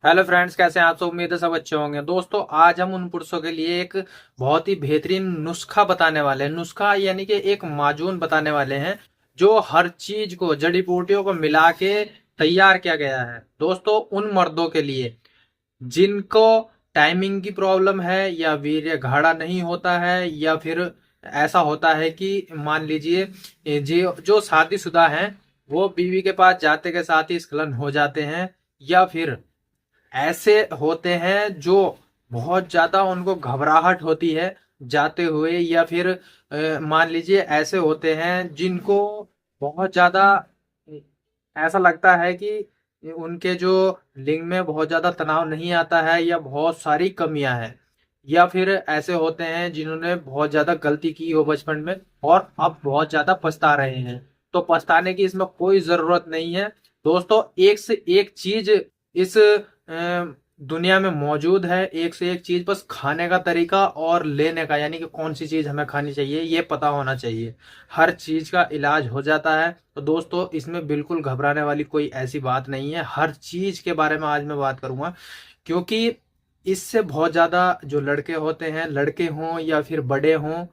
Hello friends, कैसे हैं आप सब। उम्मीद है सब अच्छे होंगे। दोस्तों, आज हम उन पुरुषों के लिए एक बहुत ही बेहतरीन नुस्खा बताने वाले हैं। नुस्खा यानी कि एक माजून बताने वाले हैं जो हर चीज को, जड़ी बूटियों को मिला के तैयार किया गया है। दोस्तों, उन मर्दों के लिए जिनको टाइमिंग की प्रॉब्लम है, या वीर्य गाढ़ा नहीं होता है, या फिर ऐसा होता है कि मान लीजिए जो शादीशुदा हैं वो बीवी के पास जाते के साथ ही स्खलन हो जाते हैं, या फिर ऐसे होते हैं जो बहुत ज्यादा उनको घबराहट होती है जाते हुए, या फिर मान लीजिए ऐसे होते हैं जिनको बहुत ज्यादा ऐसा लगता है कि उनके जो लिंग में बहुत ज्यादा तनाव नहीं आता है, या बहुत सारी कमियां हैं, या फिर ऐसे होते हैं जिन्होंने बहुत ज्यादा गलती की हो बचपन में और अब बहुत ज्यादा पछता रहे हैं। तो पछताने की इसमें कोई जरूरत नहीं है। दोस्तों, एक से एक चीज इस दुनिया में मौजूद है। एक से एक चीज, बस खाने का तरीका और लेने का, यानी कि कौन सी चीज हमें खानी चाहिए ये पता होना चाहिए। हर चीज का इलाज हो जाता है। तो दोस्तों, इसमें बिल्कुल घबराने वाली कोई ऐसी बात नहीं है। हर चीज के बारे में आज मैं बात करूंगा, क्योंकि इससे बहुत ज्यादा जो लड़के होते हैं, लड़के हों या फिर बड़े हों,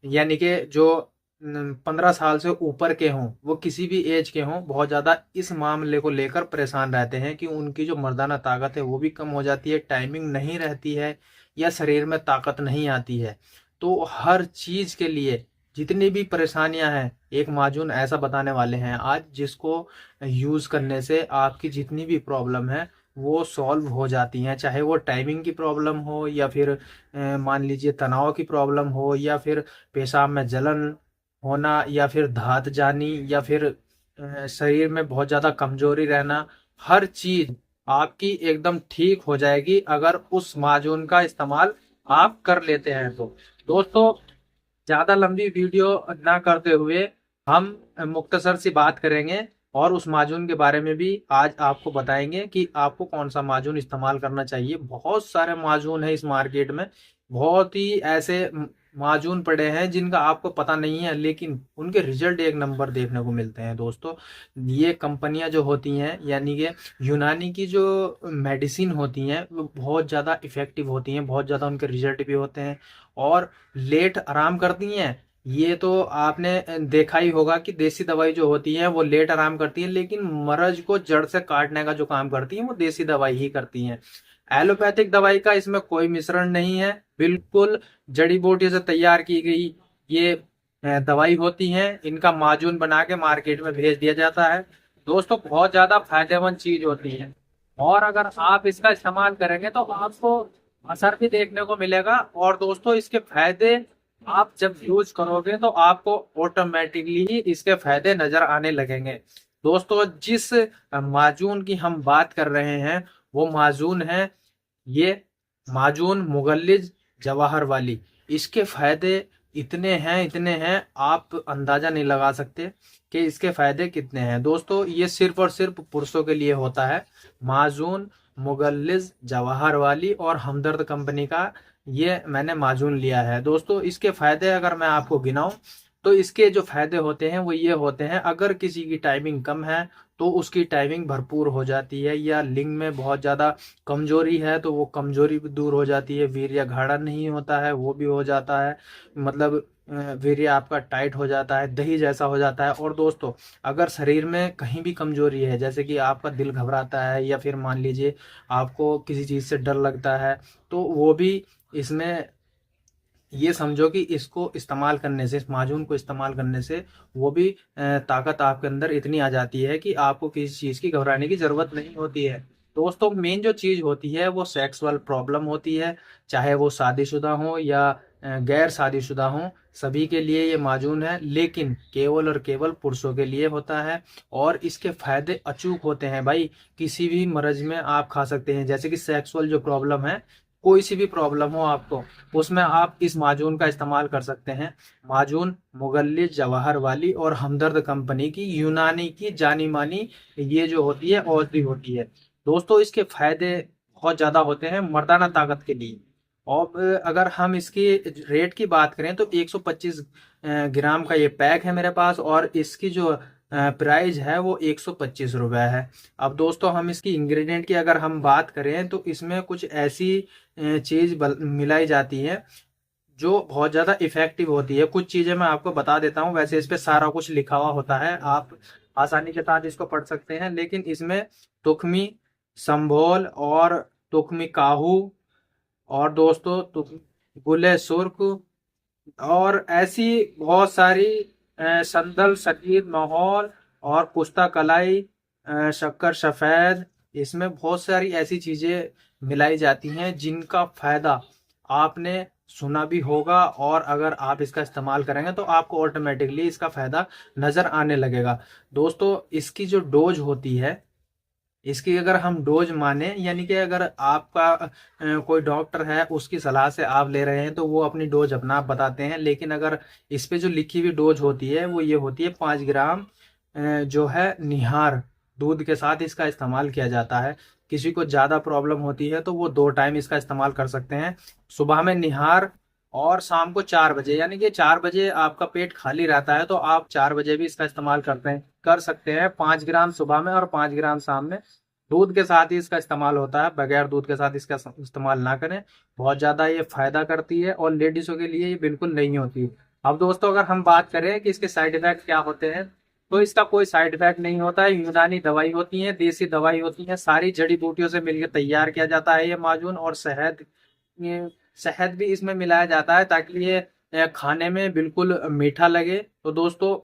यानी कि जो 15 साल से ऊपर के हों, वो किसी भी एज के हों, बहुत ज़्यादा इस मामले को लेकर परेशान रहते हैं कि उनकी जो मर्दाना ताकत है वो भी कम हो जाती है, टाइमिंग नहीं रहती है, या शरीर में ताकत नहीं आती है। तो हर चीज़ के लिए जितनी भी परेशानियां हैं, एक माजून ऐसा बताने वाले हैं आज जिसको यूज़ करने से आपकी जितनी भी प्रॉब्लम है वो सॉल्व हो जाती हैं। चाहे वो टाइमिंग की प्रॉब्लम हो, या फिर मान लीजिए तनाव की प्रॉब्लम हो, या फिर पेशाब में जलन होना, या फिर धात जानी, या फिर शरीर में बहुत ज्यादा कमजोरी रहना। हर चीज आपकी एकदम ठीक हो जाएगी अगर उस माजून का इस्तेमाल आप कर लेते हैं तो। दोस्तों, ज्यादा लंबी वीडियो ना करते हुए हम मुख्तसर सी बात करेंगे, और उस माजून के बारे में भी आज आपको बताएंगे कि आपको कौन सा माजून इस्तेमाल करना चाहिए। बहुत सारे माजून है इस मार्केट में, बहुत ही ऐसे माजून पड़े हैं जिनका आपको पता नहीं है, लेकिन उनके रिजल्ट एक नंबर देखने को मिलते हैं। दोस्तों, ये कंपनियां जो होती हैं, यानी कि यूनानी की जो मेडिसिन होती हैं, वो बहुत ज़्यादा इफेक्टिव होती हैं, बहुत ज़्यादा उनके रिजल्ट भी होते हैं, और लेट आराम करती हैं। ये तो आपने देखा ही होगा कि देसी दवाई जो होती है वो लेट आराम करती है, लेकिन मर्ज को जड़ से काटने का जो काम करती है वो देसी दवाई ही करती हैं। एलोपैथिक दवाई का इसमें कोई मिश्रण नहीं है, बिल्कुल जड़ी बूटी से तैयार की गई ये दवाई होती हैं। इनका माजून बना के मार्केट में भेज दिया जाता है। दोस्तों, बहुत ज्यादा फायदेमंद चीज होती है, और अगर आप इसका इस्तेमाल करेंगे तो आपको असर भी देखने को मिलेगा। और दोस्तों, इसके फायदे आप जब यूज करोगे तो आपको ऑटोमेटिकली ही इसके फायदे नजर आने लगेंगे। दोस्तों, जिस माजून की हम बात कर रहे हैं वो माजून है ये माजून मुगल्लिज जवाहर वाली। इसके फायदे इतने हैं आप अंदाजा नहीं लगा सकते कि इसके फायदे कितने हैं। दोस्तों, ये सिर्फ और सिर्फ पुरुषों के लिए होता है। माजून मुगल्लिज जवाहर वाली और हमदर्द कंपनी का ये मैंने माजून लिया है। दोस्तों, इसके फायदे अगर मैं आपको गिनाऊं तो इसके जो फायदे होते हैं वो ये होते हैं। अगर किसी की टाइमिंग कम है तो उसकी टाइमिंग भरपूर हो जाती है, या लिंग में बहुत ज़्यादा कमजोरी है तो वो कमजोरी भी दूर हो जाती है। वीर्य गाढ़ा नहीं होता है वो भी हो जाता है, मतलब वीर्य आपका टाइट हो जाता है, दही जैसा हो जाता है। और दोस्तों, अगर शरीर में कहीं भी कमजोरी है, जैसे कि आपका दिल घबराता है, या फिर मान लीजिए आपको किसी चीज़ से डर लगता है, तो वो भी इसमें ये समझो कि इसको इस्तेमाल करने से, इस माजून को इस्तेमाल करने से वो भी ताकत आपके अंदर इतनी आ जाती है कि आपको किसी चीज की घबराने की जरूरत नहीं होती है। दोस्तों, मेन जो चीज होती है वो सेक्सुअल प्रॉब्लम होती है, चाहे वो शादीशुदा हो या गैर शादीशुदा हो, सभी के लिए ये माजून है, लेकिन केवल और केवल पुरुषों के लिए होता है। और इसके फायदे अचूक होते हैं भाई। किसी भी मर्ज में आप खा सकते हैं, जैसे कि सेक्सुअल जो प्रॉब्लम है, कोई सी भी प्रॉब्लम हो आपको, उसमें आप इस माजून का इस्तेमाल कर सकते हैं। माजून मुगल्लिज जवाहर वाली और हमदर्द कंपनी की यूनानी की जानी मानी ये जो होती है औषधि होती है। दोस्तों, इसके फायदे बहुत ज्यादा होते हैं मर्दाना ताकत के लिए। और अगर हम इसकी रेट की बात करें तो 125 ग्राम का ये पैक है मेरे पास, और इसकी जो प्राइस है वो 125 रुपये है। अब दोस्तों हम इसकी इंग्रेडिएंट की अगर हम बात करें तो इसमें कुछ ऐसी चीज़ मिलाई जाती है जो बहुत ज़्यादा इफेक्टिव होती है। कुछ चीज़ें मैं आपको बता देता हूँ, वैसे इस पे सारा कुछ लिखा हुआ होता है, आप आसानी के साथ इसको पढ़ सकते हैं। लेकिन इसमें तुखमी, संभोल और तुखमी काहू और दोस्तों गुले सुर्ख और ऐसी बहुत सारी संदल, सकीर, माहौल और पुस्ता कलाई, शक्कर सफ़ेद, इसमें बहुत सारी ऐसी चीज़ें मिलाई जाती हैं जिनका फ़ायदा आपने सुना भी होगा, और अगर आप इसका इस्तेमाल करेंगे तो आपको ऑटोमेटिकली इसका फ़ायदा नज़र आने लगेगा। दोस्तों इसकी जो डोज होती है, इसकी अगर हम डोज माने, यानी कि अगर आपका कोई डॉक्टर है उसकी सलाह से आप ले रहे हैं तो वो अपनी डोज अपना आप बताते हैं। लेकिन अगर इस पे जो लिखी हुई डोज होती है वो ये होती है 5 ग्राम जो है निहार दूध के साथ इसका इस्तेमाल किया जाता है। किसी को ज़्यादा प्रॉब्लम होती है तो वो 2 टाइम इसका इस्तेमाल कर सकते हैं, सुबह में निहार और शाम को 4 बजे। यानी कि 4 बजे आपका पेट खाली रहता है तो आप 4 बजे भी इसका इस्तेमाल कर सकते हैं। 5 ग्राम सुबह में और 5 ग्राम शाम में। दूध के साथ ही इसका इस्तेमाल होता है, बगैर दूध के साथ इसका इस्तेमाल ना करें। बहुत ज़्यादा ये फायदा करती है और लेडीज़ों के लिए ये बिल्कुल नहीं होती। अब दोस्तों अगर हम बात करें कि इसके साइड इफेक्ट क्या होते हैं, तो इसका कोई साइड इफेक्ट नहीं होता है। यूनानी दवाई होती है, देसी दवाई होती है, सारी जड़ी बूटियों से मिलकर तैयार किया जाता है ये माजून। और शहद भी इसमें मिलाया जाता है ताकि ये खाने में बिल्कुल मीठा लगे। तो दोस्तों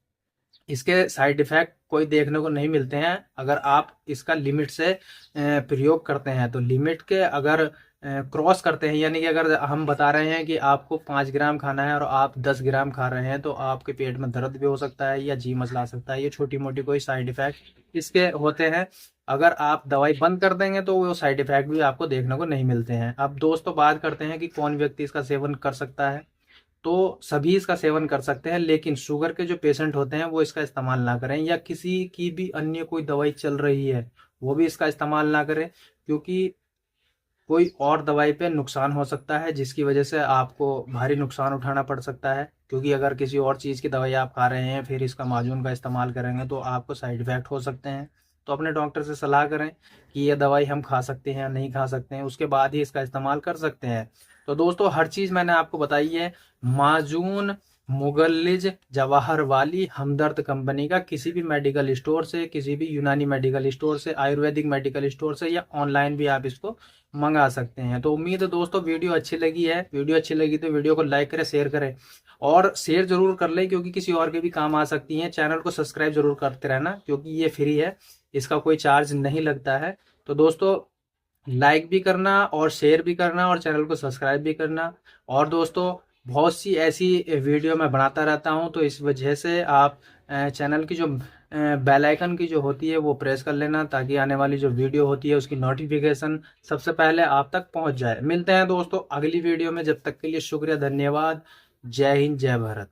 इसके साइड इफेक्ट कोई देखने को नहीं मिलते हैं अगर आप इसका लिमिट से प्रयोग करते हैं। तो लिमिट के अगर क्रॉस करते हैं, यानी कि अगर हम बता रहे हैं कि आपको 5 ग्राम खाना है और आप 10 ग्राम खा रहे हैं तो आपके पेट में दर्द भी हो सकता है या जी मचला सकता है। ये छोटी मोटी कोई साइड इफेक्ट इसके होते हैं। अगर आप दवाई बंद कर देंगे तो वो साइड इफेक्ट भी आपको देखने को नहीं मिलते हैं। अब दोस्तों बात करते हैं कि कौन व्यक्ति इसका सेवन कर सकता है। तो सभी इसका सेवन कर सकते हैं, लेकिन शुगर के जो पेशेंट होते हैं वो इसका इस्तेमाल ना करें, या किसी की भी अन्य कोई दवाई चल रही है वो भी इसका इस्तेमाल ना करें, क्योंकि कोई और दवाई पे नुकसान हो सकता है जिसकी वजह से आपको भारी नुकसान उठाना पड़ सकता है। क्योंकि अगर किसी और चीज़ की दवाई आप खा रहे हैं फिर इसका माजून का इस्तेमाल करेंगे तो आपको साइड इफ़ेक्ट हो सकते हैं। तो अपने डॉक्टर से सलाह करें कि ये दवाई हम खा सकते हैं या नहीं खा सकते हैं, उसके बाद ही इसका इस्तेमाल कर सकते हैं। तो दोस्तों हर चीज़ मैंने आपको बताई है। माजून मुगल्लिज जवाहर वाली हमदर्द कंपनी का किसी भी मेडिकल स्टोर से, किसी भी यूनानी मेडिकल स्टोर से, आयुर्वेदिक मेडिकल स्टोर से, या ऑनलाइन भी आप इसको मंगा सकते हैं। तो उम्मीद है दोस्तों वीडियो अच्छी लगी है। वीडियो अच्छी लगी तो वीडियो को लाइक करें, शेयर करें और शेयर जरूर कर लें क्योंकि किसी और के भी काम आ सकती हैं। चैनल को सब्सक्राइब जरूर करते रहना क्योंकि ये फ्री है, इसका कोई चार्ज नहीं लगता है। तो दोस्तों लाइक भी करना और शेयर भी करना और चैनल को सब्सक्राइब भी करना। और दोस्तों बहुत सी ऐसी वीडियो मैं बनाता रहता हूं, तो इस वजह से आप चैनल की जो बेल आइकन की जो होती है वो प्रेस कर लेना ताकि आने वाली जो वीडियो होती है उसकी नोटिफिकेशन सबसे पहले आप तक पहुंच जाए। मिलते हैं दोस्तों अगली वीडियो में, जब तक के लिए शुक्रिया, धन्यवाद। जय हिंद, जय भारत।